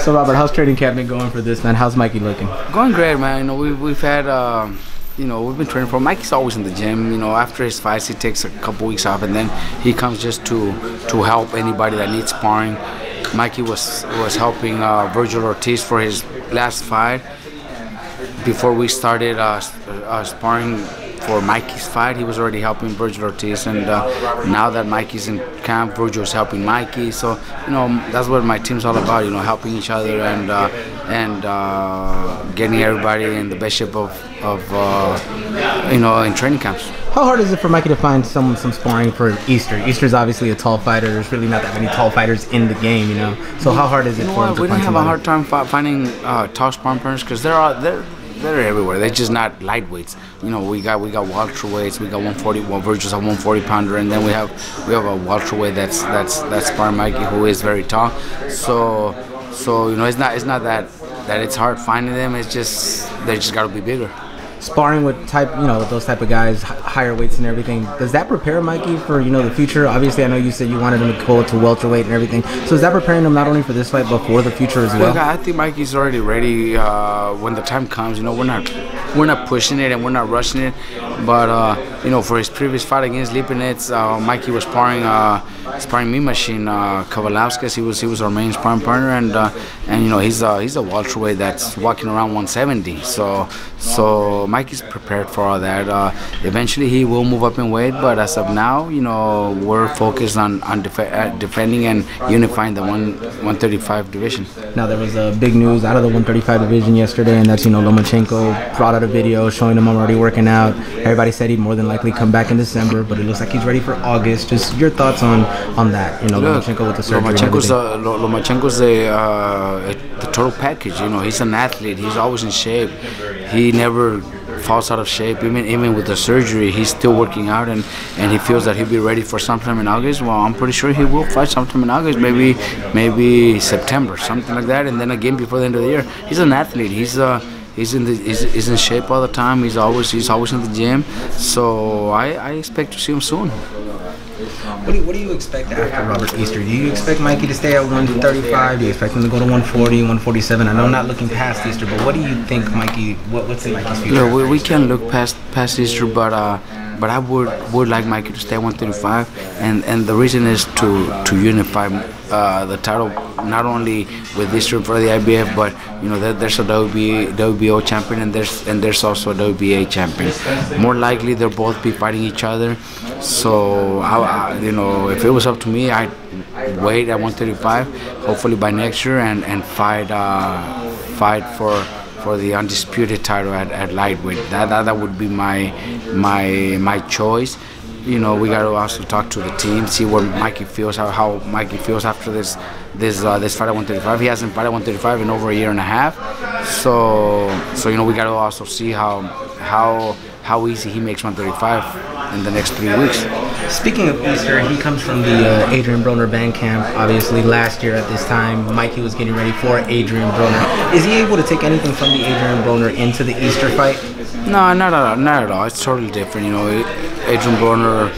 So Robert, how's training camp been going for this, man? How's Mikey looking? Going great, man. You know, we've had we've been training for. Mikey's always in the gym. You know, after his fights, he takes a couple weeks off, and then he comes just to help anybody that needs sparring. Mikey was helping Virgil Ortiz for his last fight. Before we started sparring for Mikey's fight, he was already helping Virgil Ortiz, and now that Mikey's in camp, Virgil's helping Mikey. So you know, that's what my team's all about. You know, helping each other and getting everybody in the best shape of in training camps. How hard is it for Mikey to find some sparring for Easter? Easter's obviously a tall fighter. There's really not that many tall fighters in the game, you know. So how hard is it for him to we find don't have a hard time finding tall sparring partners because they're everywhere. They're just not lightweights. You know, we got welterweights. We got 140. Well, Virgil's a 140 pounder, and then we have a welterweight that's sparring Mikey, who is very tall. So you know, it's not that it's hard finding them. It's just they just got to be bigger. Sparring with those type of guys, higher weights and everything, does that prepare Mikey for, you know, the future? Obviously, I know you said you wanted him to go to welterweight and everything. So is that preparing him not only for this fight, but for the future as well? Look, I think Mikey's already ready when the time comes. You know, we're not pushing it and we're not rushing it. But, you know, for his previous fight against Lipinets, Mikey was sparring me machine, Kowalowskis. He was our main sparring partner, and you know, he's a welterweight that's walking around 170. So Mikey's prepared for all that. Eventually, he will move up in weight, but as of now, you know, we're focused on defending and unifying the 135 division. Now, there was big news out of the 135 division yesterday, and that's, you know, Lomachenko brought out a video showing him already working out. Everybody said he'd more than likely come back in December, but it looks like he's ready for August. Just your thoughts on that, you know, look, Lomachenko with the surgery. Lomachenko's the total package. You know, he's an athlete. He's always in shape. He never falls out of shape. Even with the surgery, he's still working out, and he feels that he'll be ready for sometime in August. Well, I'm pretty sure he will fight sometime in August, maybe September, something like that. And then again before the end of the year, he's an athlete. He's in shape all the time. He's always in the gym. So I expect to see him soon. What do you expect after Robert Easter? Do you expect Mikey to stay at 135? Do you expect him to go to 140, 147? I know I'm not looking past Easter, but what do you think, Mikey? What's in Mikey's future? Yeah, we can look past Easter, but I would like Mikey to stay at 135, and the reason is to unify the title, not only with Easter for the IBF, but you know, there's a WBO champion and there's also a WBA champion. More likely they'll both be fighting each other. So you know, if it was up to me, I'd wait at 135, hopefully by next year, and fight for the undisputed title at lightweight. That would be my choice. You know, we got to also talk to the team, see what Mikey feels, how Mikey feels after this fight at 135. He hasn't fought at 135 in over a year and a half. So you know, we got to also see how easy he makes 135 in the next 3 weeks. Speaking of Easter, he comes from the Adrien Broner band camp. Obviously, last year at this time, Mikey was getting ready for Adrien Broner. Is he able to take anything from the Adrien Broner into the Easter fight? No, not at all. It's totally different. You know, Adrien Broner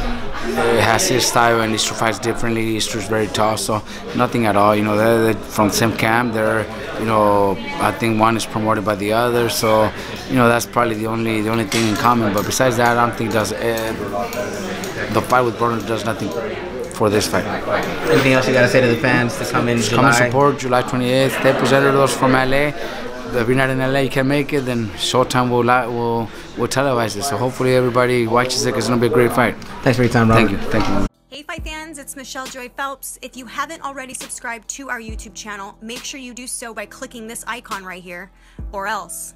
has his style, and Easter fights differently. Easter's very tough, so nothing at all. You know, they're from the same camp. They're, you know, I think one is promoted by the other, so you know, that's probably the only thing in common. But besides that, I don't think the fight with Broner does nothing for this fight. Anything else you gotta say to the fans to come in July? Come and support July 28th. Representatives from LA. If you're not in LA, you can't make it, then Showtime will televise it. So hopefully everybody watches it, because it's gonna be a great fight. Thanks for your time, Robert. Thank you. Hey Fight fans, it's Michelle Joy Phelps. If you haven't already subscribed to our YouTube channel, make sure you do so by clicking this icon right here, or else